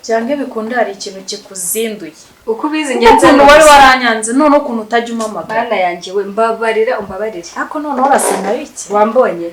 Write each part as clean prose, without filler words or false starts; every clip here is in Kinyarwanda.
Cyange bikunda hari ikintu kikuzinduye. Uko bizi ngenze no wari waranyanze none ukuntu utajya umamagara. Bana yanjye we mbabarira umbabarire. Ako none urasena biki? Wambonye?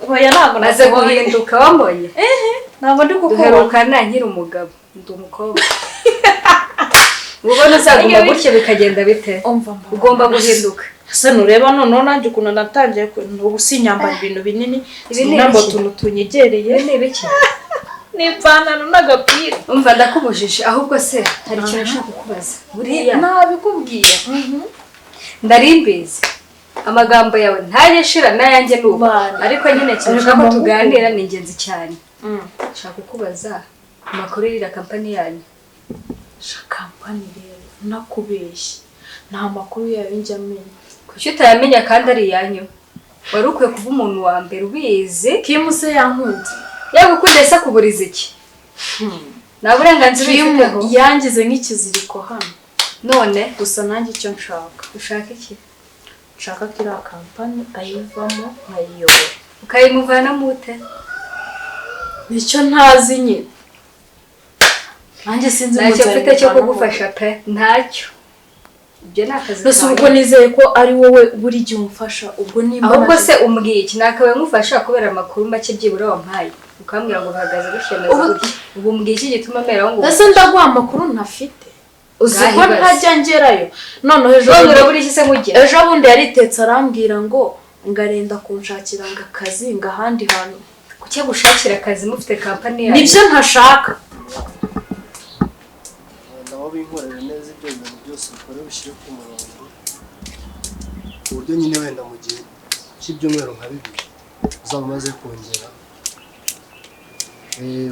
Oya ntago naze guhinduka wambonye? Ntabwo ndi kuko duherukana nkiri umugabo ndi umukobwa. Ubona uzaguma gutya bikagenda bite? Ugomba guhinduka. Asa nureba none nanjye ukuntu natangiye ubusinyamba ibintu binini nabo tunyegereye ni biki? Nipantaro n'agapira. Umva ndakubujije ahubwo se hari ikintu nshaka kukubaza. Buriya nabikubwiye. Ndarimbize. Amagambo yawe ntayeshira nayanjye nuko. Ariko nyine cyane ko tuganira ni ingenzi cyane. Nshaka kukubaza amakuru y'ira company yanyu. Company rero nakubeshye. Nta makuru yawe njya menya. Kuki utayamenya kandi ari yanyu? Wari ukwiye kuba umuntu wa mbere ubizi. Kimuse yankunze. Yagukunde se kuburiza iki? Na burenganzira ufiteho. Yangize nk'ikiziriko hano. None gusa nanjye icyo nshaka. Ushaka iki? Nshaka kira company ayivamo nkayiyobora. Ukayimuvana mute? Nicyo ntazi nyine. Nanjye sinzi ntacyo mfite cyo kugufasha pe. Ntacyo. Ibyo nakazi. Nose ubwo nizeye ko ari wowe buri gihe umfasha ubwo nimba. Ahubwo se umbwiye iki nakawe ngufasha kubera amakuru make byibura wampaye. Ukambwira ngo uhagaze gushemeza gutya. Ubu mbwiye iki gituma mera ngo. Ese ndaguha amakuru ntafite. Uziko ntajya ngerayo. None ejo urabura iki se mugiye? Ejo bundi yaritetse arambwira ngo ngarenda kunshakira ngakazi ngahandi hantu. Kuki gushakira akazi mufite company yawe? Nibyo ntashaka. Naho binkorera neza ibyo bintu byose ukore bishire ku murongo. Uburyo nyine wenda mu gihe cy'ibyumweru nka bibiri uzamaze kongera.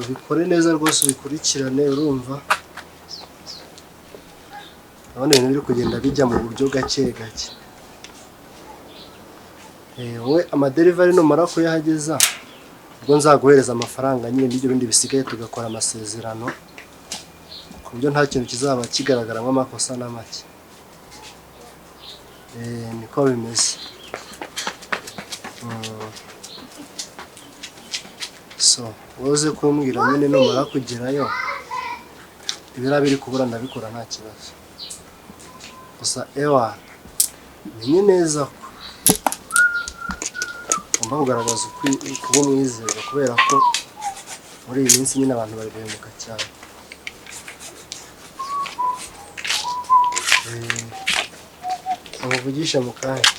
Ubikore neza rwose ubikurikirane urumva. Abone ibintu biri kugenda bijya mu buryo gake gake. Wowe amadelivery no mara ko yahageza ubwo nzaguhereza amafaranga nyine n'ibyo bindi bisigaye tugakora amasezerano. Ku buryo nta kintu kizaba kigaragaramo amakosa na make. Niko bimeze. So, woze kumbwira nyine numara kugerayo ibira biri kubura ndabikora nta kibazo. Gusa ewa menye neza ko ugomba kugaragaza kuba umwizerwa kubera ko muri iyi minsi nyine abantu bari guhemuka cyane. Amuvugisha mu kanya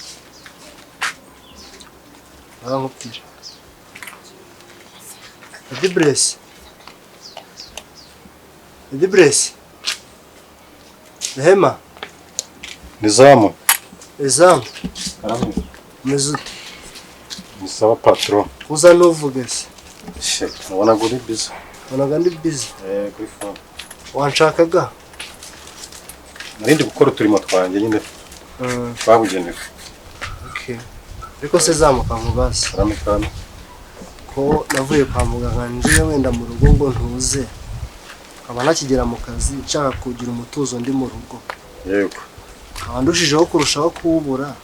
nkubwira Edibresi Rehema Nizamu Nizamu Karame Mezute Nisaba patron uza nuvuge se nabona guri busy ndi busy kuri phone wanshakaga narindi gukora turimo twanjye nyine twabugenewe. Okay ariko se zamuka nkubaza Karame ko navuye kwa muganga nje wenda mu rugo ngo ntuze aba nakigera mu kazi nshaka kugira umutuzo ndi mu rugo. Yego abandushijeho kurushaho kubura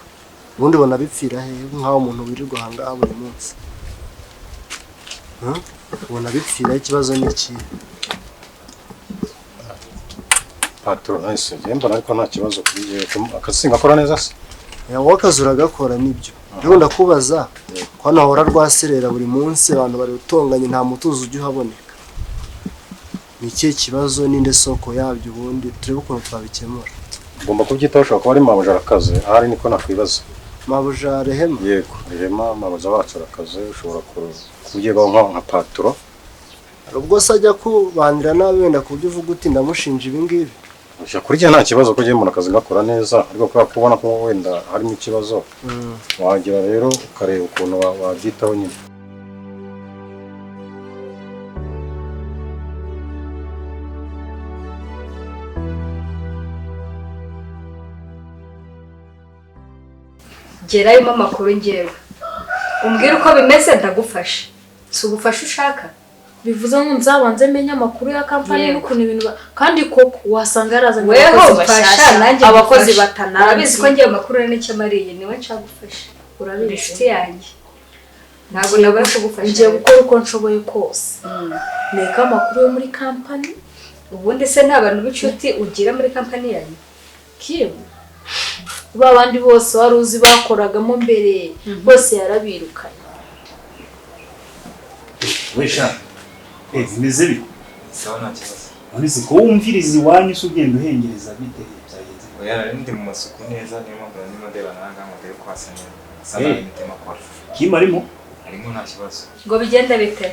ubundi bona bipfira he nkaho umuntu wirirwa hanga buri munsi. Ubona bipfira ikibazo n'iki? patron nice mbona ariko nta kibazo kuri akazi ngakora neza se. Wakazi uragakora nibyo. Rero ndakubaza ko nahora rwaserera buri munsi abantu bari utonganye nta mutuzo ujye uhaboneka. Ni ikihe kibazo ninde soko yabyo ubundi turebe ukuntu twabikemura. Ugomba kubyitaho ushobora kuba ari mabuja arakaze ahari niko nakwibaza. Mabuja Rehema? Yego Rehema mabuja wacu arakaze ushobora kubyega nka patron. Ubwo se ajya kubanira nawe wenda kubyo uvuga uti ndamushinja ibi ngibi. Ushya kurya nta kibazo ko giye mu akazi ngakora neza ariko kwa kubona ko wenda harimo ikibazo. Wagira rero ukareba ukuntu wabyitaho nyine. Gerayo amakuru ngewe. Umbwira uko bimeze ndagufasha. Si ugufasha ushaka? Bivuze ngo nzabanze menya amakuru ya company n'ukuntu ibintu kandi koko wasanga yarazanye abakozi bashasha abakozi batanazi. Urabizi ko ngiye amakuru n'icyo amariye niwe nshaka gufasha. Urabizi inshuti yanjye. Ntabwo nabasha gufasha. Ngiye gukora uko nshoboye kose. Neka amakuru yo muri company ubundi se nta bantu b'inshuti ugira muri kampani yanyu? Kim ba bandi bose wari uzi bakoragamo mbere bose yarabirukanye. Wesha bimeze bite? Sawa nta kibazo. Uretse ko wumviriza iwanyu se ugenda uhengereza bite byagenze? Oya nari ndi mu masuku neza niyo mpamvu ndimo ndeba nanga model ko hasa neza. Sana imitima kwa. Kim arimo? Arimo nta kibazo. Ngo bigenda bite?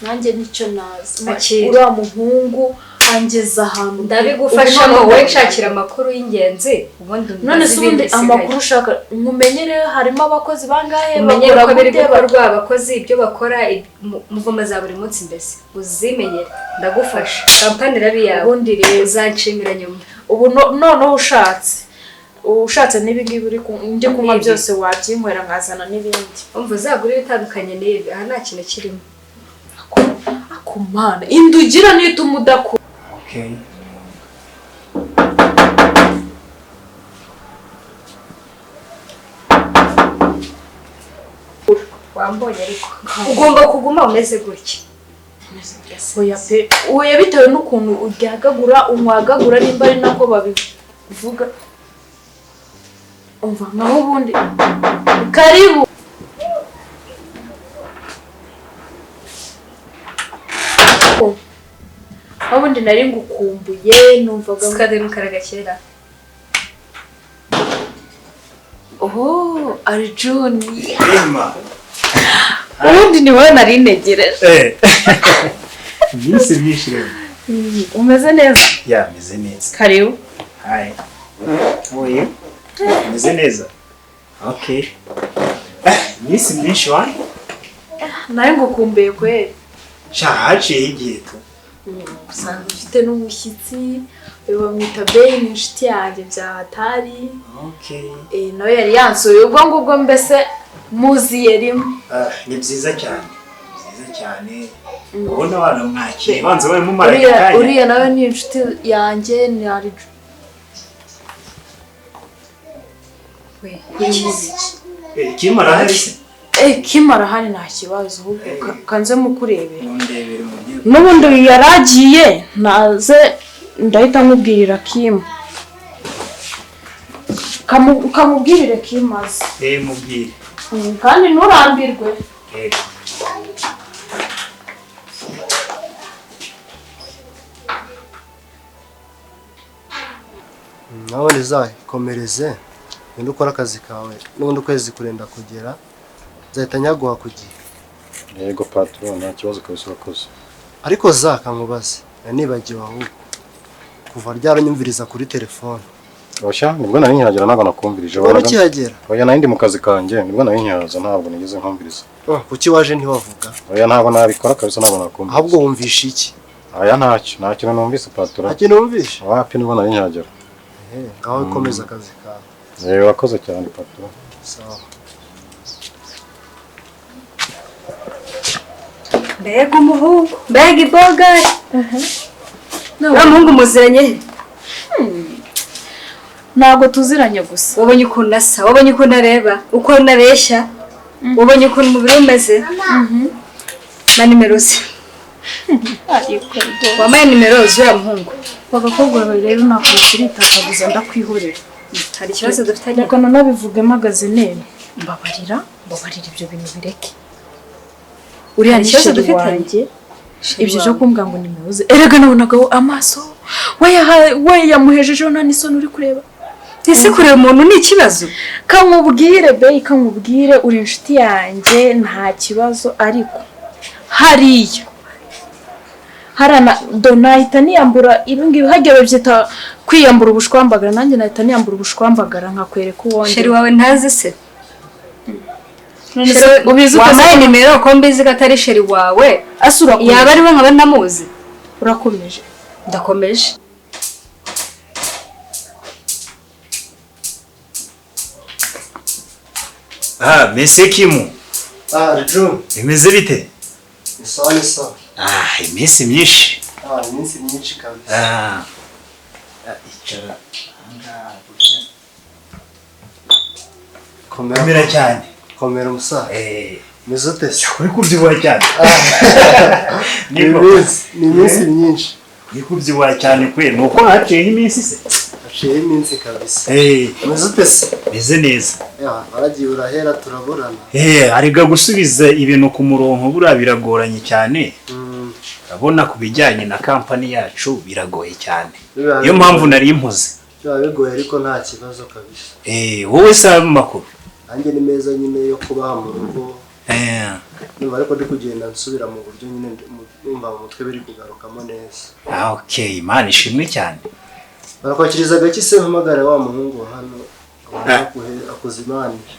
Nanjye nicyo nazi. Akira. Uriya muhungu angeza ahantu. Ndabigufashamo wowe nshakira amakuru y'ingenzi ubundi none se ubundi amakuru ushaka nkumenyere harimo abakozi bangahe bakora ko biri gukorwa abakozi ibyo bakora muvoma za buri munsi mbese uzimenyere ndagufasha kampani rabi yawe ubundi rero uzanshimira nyuma ubu noneho ushatse n'ibingibi uri ndi kunywa byose wabyinywera nkazana n'ibindi umva uzagura ibitandukanye n'ibi aha nta kintu kirimo akumana indugira nituma udakura. Okay. Wambonye ariko ugomba kuguma umeze gutya. Oya pe oya bitewe n'ukuntu uryagagura umwagagura nimba ari nako babivuga. Umva naho ubundi karibu ubundi nari ngukumbuye numvaga skade mukaraga kera. Oh ari June. Rehmat. Ubundi ni wowe nari negereje. Minsi myinshi rero. Umeze neza? Ya meze neza. Karibu. Hi. Oye. Meze neza. Okay. Minsi myinshi wa? Nari ngukumbuye kweli. Haciye igihe tu. Usanga ufite n'umushyitsi bamwita Bey ni inshuti yanjye bya hatari. Okay. Nawe yari yansuye ubwo ngubwo mbese muziye rimwe. Ni byiza cyane. Byiza cyane. Ubona abana mwakiye banze bari mu maraka. Uriya nawe ni inshuti yanjye ni ari. Kimara hari se? Kimara hari nta kibazo ahubwo kanze mukurebera. Ndebere mu gihe. N'ubundi yaragiye naze ndahita nkubwirira Kim. Kamubwirire Kim azi. Mubwire. Kandi nturambirwe. nawe nizayikomereze wenda ukora akazi kawe n'ubundi ukwezi kurenda kugera nzahita nyaguha ku gihe. Yego patron nta kibazo kabisa urakoze. Ariko zakankubaze nibagiwe ahubwo kuva ryaranyumviriza kuri telefone. Oya nibwo nari nkihagera ntabwo nakumvirije. Wari ukihagera? Oya nari ndi mu kazi kanjye nibwo nari nkihaza ntabwo nigeze nkumviriza. Kuki waje ntiwavuga? Oya ntabwo nabikora kabisa ntabwo nakumviriza. Ahubwo wumvisha iki? Oya nta kintu numvise patron. Nta kintu wumvisha? Wapi nibwo nari nkihagera. Aho ikomeza akazi kawe. Urakoze cyane patron. Sawa. Mbega umuhungu mbega iboga. Muhungu muziranye? Ntabwo tuziranye gusa. Wabonye ukuntu asa, wabonye ukuntu areba, uko nareshya, wabonye ukuntu umubiri umeze. Na nimero ze. Wamaye nimero z'uriya muhungu. Bagakobwa rero nakwitakaguza ndakwihorera. Hari ikibazo dufitanye. Reka nanabivuge magazineri. Mbabarira ibyo bintu bireke. Uriya ni ikibazo sheri dufitanye. wanjye. Ibyo byo kumbwa ngo nimero ze. Erega nabonaga amaso. We yamuhejejeho nta n'isoni uri kureba. Ese kureba umuntu ni ikibazo? Kamubwire Bey kamubwire uri inshuti yanjye nta kibazo ariko hariya harana donahita niyambura ibingibi hajya babyita kwiyambura ubushwambagara nanjye nahita niyambura ubushwambagara nkakwereka uwonde. Sheri wawe ntazi se? Ubizi wamaye nimero ko mbizi ko atari sheri wawe. Asura yaba ari we nkaba ndamuzi. Urakomeje? Ndakomeje. Mese Kimu. June. Bimeze bite? Sawa ni sawa. Iminsi myinshi. Iminsi myinshi kabisa. Icara. Komera cyane. Komera umusaza. Meze ute? Uri kubyibuha cyane. Ni iminsi myinshi. Ikubyibuha cyane kwe nuko haciyeho iminsi se. haciyeho iminsi kabisa. Umeze ute se? Meze neza. Waragiye urahera turaburana. Ariga gusubiza ibintu ku murongo buriya biragoranye cyane. Urabona ku bijyanye na kampani yacu biragoye cyane. Iyo mpamvu nari impuze. Bigoye ariko nta kibazo kabisa. Wowe se amakuru? Nanjye ni meza nyine yo kubaha mu rugo. Numva ariko ndi kugenda nsubira mu buryo nyine numva mu mutwe biri kugarukamo neza. Okay, Imana ishimwe cyane. Barakwakiriza gake se mpamagare wa muhungu hano akuzimanije.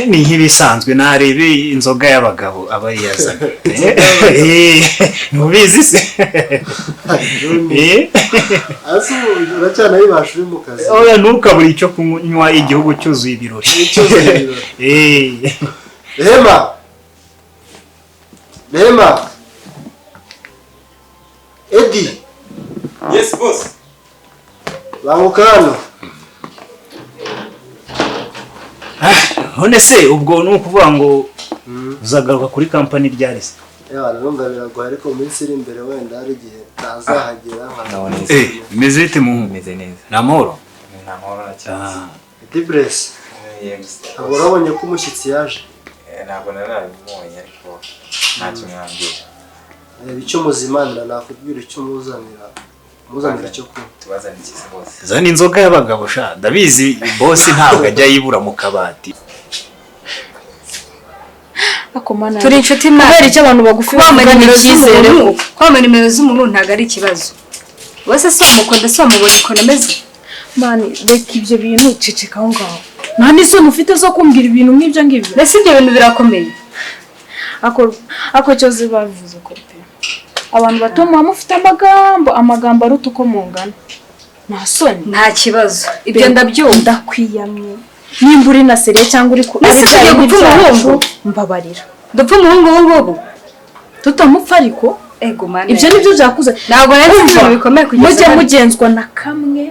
Ni nk'ibisanzwe narebe inzoga y'abagabo abariyazana. Nubizi se? Asu uracyana yibasha uri mu kazi. Oya ntukabura icyo kunywa igihugu cyuzuye ibirori. Rehema. Eddie. Yes boss. Banguka hano. None se ubwo nukuvuga ngo uzagaruka kuri kampani ryari se? Numva biragoye ariko mu minsi iri imbere wenda hari igihe ntazahagera nkabona. Bimeze bite mu meze neza? Namahoro? Namahoro cyane. Dibress. Ntabwo urabonye ko umushyitsi yaje? Ntabwo narabibonye ariko ntacyo mwambwira. Icyo muzimanira nakubwira icyo muzanira. Muzanira icyo kunywa. Tubazana iki se boss? Zana inzoga y'abagabo sha. Ndabizi boss ntabwo ajya yibura mu kabati. Akomana. Turi inshuti nawe. Kubera icyo abantu bagufi kwamara nimero z'umuntu ntago ari ikibazo. Wese so mukunda so mubonye ko nameze. Mani reka ibyo bintu ceceka aho ngaho. Nta n'isoni ufite zo kumbwira ibintu nk'ibyo ngibyo. Mbese ibyo bintu birakomeye. Ako cyoze bavuze ko pe. Abantu batoma mufite amagambo aruta uko mungana. Nta soni. Nta kibazo. Ibyo ndabyumva kwiyamye. Nimba uri na seriye cyangwa uri ku ari gupfa umuhungu mbabarira. Dupfa umuhungu ngubu. Tutamupfa ariko ego mane. Ibyo nibyo byakuze. Ntabwo nari ibintu bikomeye kugeza. Mujye mugenzwa na kamwe.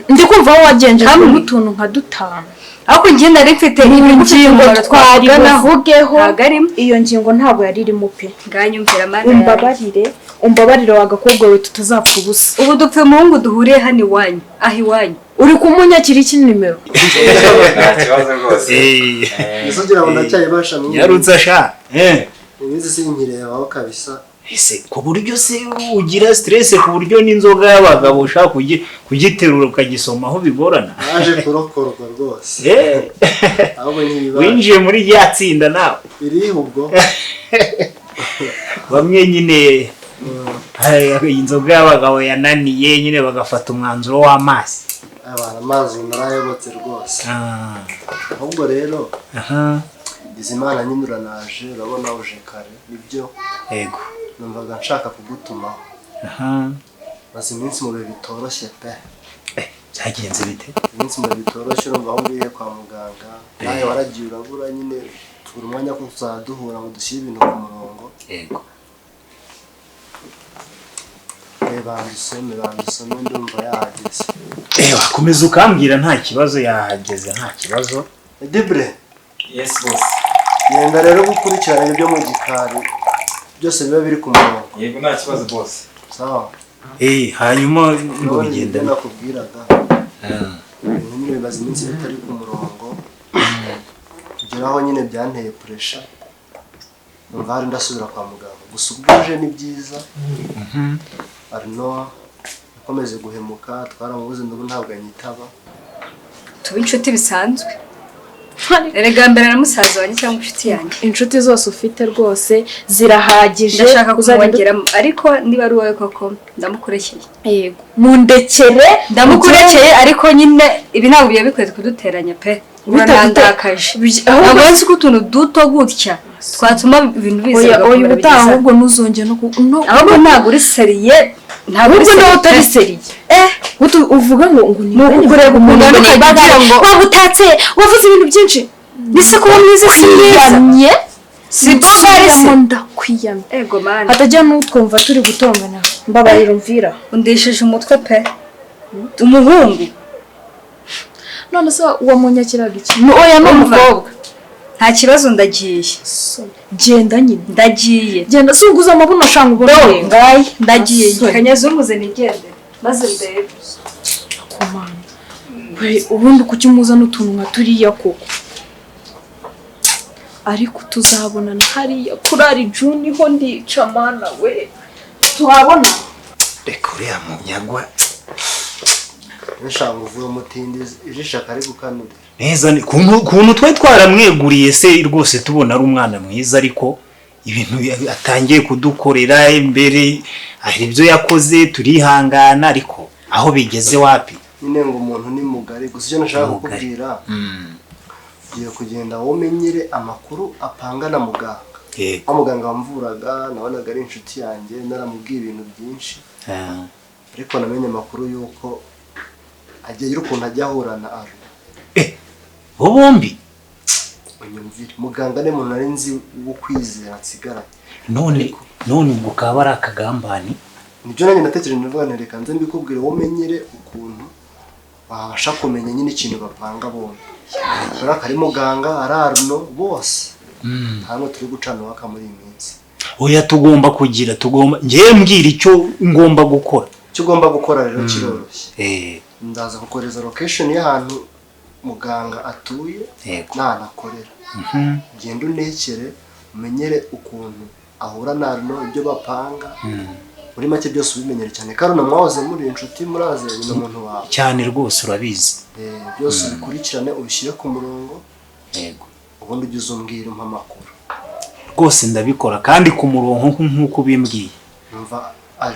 Ndi kumva aho wagenjeje utuntu nka dutanu. Ariko ngiye nari mfite ingingo twari navugeho. Iyo ngingo ntabwo yari irimo pe. Nganyumvira mane. Umbabarire wagakobwa we tutazapfa ubusa. Ubu dupfe umuhungu duhuriye hano iwanyu. Aho iwanyu. Uri kumunyakira iki nimero? Nta kibazo rwose. Nisugira ngo ndacyayibasha mu. Yarutsa sha. Iminsi sinkirebaho kabisa. Ese ku buryo se ugira stress ku buryo n'inzoga y'abagabo ushaka kugiterura ukagisoma aho bigorana. Naje kurokorwa rwose. Ahubwo nyiba. Winjiye muri rya tsinda nawe. Biri ubwo. Bamwe nyine inzoga y'abagabo yananiye nyine bagafata umwanzuro w'amazi. Amazi narayobotse rwose. Ahubwo rero izi mana nyine uranaje urabona uje kare nibyo. Yego. Numvaga nshaka kugutuma. Maze iminsi mu bihe bitoroshye pe. Byagenze bite? Iminsi mu bihe bitoroshye urumva aho ngiye kwa muganga. Nawe waragiye urabura nyine turi umwanya ko tuzaduhura ngo dushyire ibintu ku murongo. Yego. Bandusome ndumva yahageze. Wakomeza ukambwira nta kibazo yahageze nta kibazo. Dibre. Yes boss. Yenda rero gukurikirana ibyo mu gikari. Byose biba biri ku murongo. Yego nta kibazo boss. Sawa. Hanyuma ngo bigenda nakubwiraga. Nyine bibaza iminsi bitari ku murongo. Kugeraho nyine byanteye pressure. Numva hari ndasubira kwa muganga. Gusa ubwuje ni byiza. Arno akomeze guhemuka twaramubuze ndubu ntabwo anyitaba. Tuba inshuti bisanzwe. Erega mbere na musaza wanjye cyangwa inshuti yanjye. Inshuti zose ufite rwose zirahagije. Ndashaka kuzongera ariko niba ari wowe koko ndamukurekeye. Yego. Mundekere ndamukurekeye ariko nyine ibi ntabwo byo bikwiye kuduteranya pe. Urandakaje. Ntabwo nzi ko utuntu duto gutya twatuma ibintu biza. Oya ubutaha ahubwo ntuzonge no ahubwo ntabwo uri seriye. Ntabwo uri utari seriye. Uvuga ngo ni kureba umuntu ukagira ngo wabutatse wavuze ibintu byinshi. Nise kuba mwiza siyamye. Sibyo ndakwiyamye. Ego man. Hatajya n'utwumva turi gutongana. Mbabarira umvira. Undesheje umutwe pe. Umuhungu. None se uwo munyakiraga iki? Oya n'umukobwa. nta kibazo ndagiye. Genda nyine. Ndagiye. Genda sunguza amabuno shanga ubone. Ngaye ndagiye. Kanyazunguze nigende. Maze ndebe. Komana. We ubundi kuki muzana utuntu nka turiya koko. Ariko tuzabonana hariya kurari June ho ndica mana we. Tuhabona. Reka uriya munyagwa. Nshanga uvuye umutindi ijisha kari gukanura. Neza ni kuntu twe twaramweguriye se rwose tubona ari umwana mwiza ariko ibintu atangiye kudukorera imbere ari ibyo yakoze turihangana ariko aho bigeze wapi nyine ngo umuntu ni mugari gusa icyo nashaka kukubwira ugiye kugenda womenyere amakuru apanga na muganga. Muganga wamvuraga nabonaga ari inshuti yanjye naramubwiye ibintu byinshi ariko namenye amakuru yuko agiye ukuntu ajya ahura na Aro. Bombi unyumvire muganga ne muntu ari nzi wo kwizera nsigara none ubwo kaba ari akagambani nibyo nanjye natekereje ndavuga ntereka nze mbikubwire womenyere ukuntu wabasha kumenya nyine ikintu bapanga bombi. Ari muganga araruno bose hano turi gucana waka muri iminsi. Oya tugomba ngiye mbwira icyo ngomba gukora. Icyo ugomba gukora rero kiroroshye. Ndaza gukoreza location y'ahantu muganga atuye n'anakorera. Genda unekere umenyere ukuntu ahura naruno ibyo bapanga. Muri make byose ubimenyere cyane karuna mwahoze muri inshuti muraze nyine umuntu wawe. Cyane rwose urabizi. Byose bikurikirane ubishyire ku murongo. Yego. Ubundi ugize umbwira amakuru. Rwose ndabikora kandi ku murongo nk'uko bimbwiye. Numva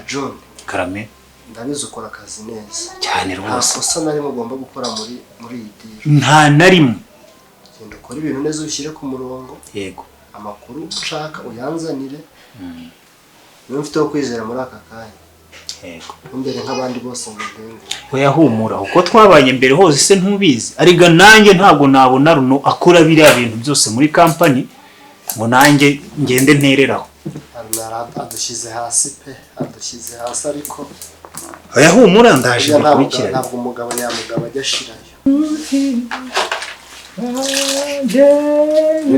John Karame ndabizi ukora akazi neza cyane rwose. Usa narimo ugomba gukora muri iyi diri. Nta narimo. Genda ukora ibintu neza ushyire ku murongo. Yego. Amakuru ushaka uyanzanire. Niba mfite wo kwizera muri aka kanya. Yego. Imbere nk'abandi bose ngo ndengo. Oya humura uko twabanye mbere hose se ntubizi. Ariga nanjye ntabwo nabona runo akora biriya bintu byose muri company ngo nanjye ngende ntereraho. Adushyize hasi pe adushyize hasi ariko oya humura ndaje gukurikira. Ntabwo umugabo nyamugabo ajya ashirayo.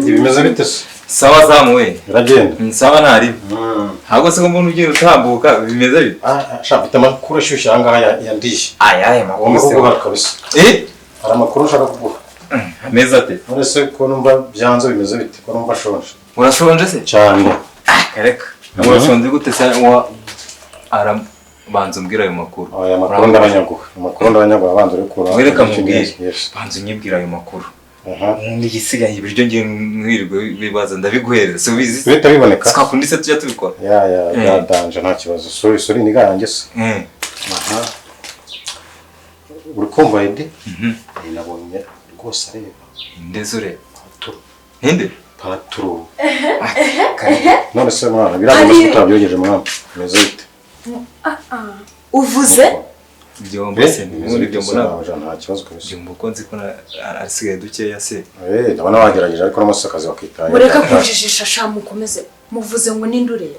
Bimeze bite se? Sawa zamuwe. Biragenda. Sawa ntari. Hago se umuntu ugiye utambuka bimeze bite? Shafite amakuru ashyushye ahangaha yandije. Ayaye makuru se guha kabisa. Hari amakuru ushaka kuguha. Meza ate? Uretse ko numva byanze bimeze bite ko numva shonje. Urashonje se? Cyane. Kareka. Urashonje gute se banza umbwira ayo makuru. Aya makuru ndabanyaguha banza uri kura. Wereka mubwire. Banza unyibwira ayo makuru. N'igisigaye ibiryo ngiye mwirwe bibaza ndabiguhereza so bizi. Bita biboneka. Twakundi se tujya tubikora. Ya danje nta kibazo. Sorry ni gange se. Uri kumva indi? Nabonye rwose areba. Indezure. Hinde? Patro. None se mwana biragoye kutabyogeje mwana. Meze bite? Uvuze? Byombo se muri byo mbona nta kibazo kabisa. Byombo ko nzi ko arasigaye dukeya se. Ndabona wagerageje ariko n'amasakazi wakitaye. Mureka kujijisha sha mukomeze muvuze ngo nindurere.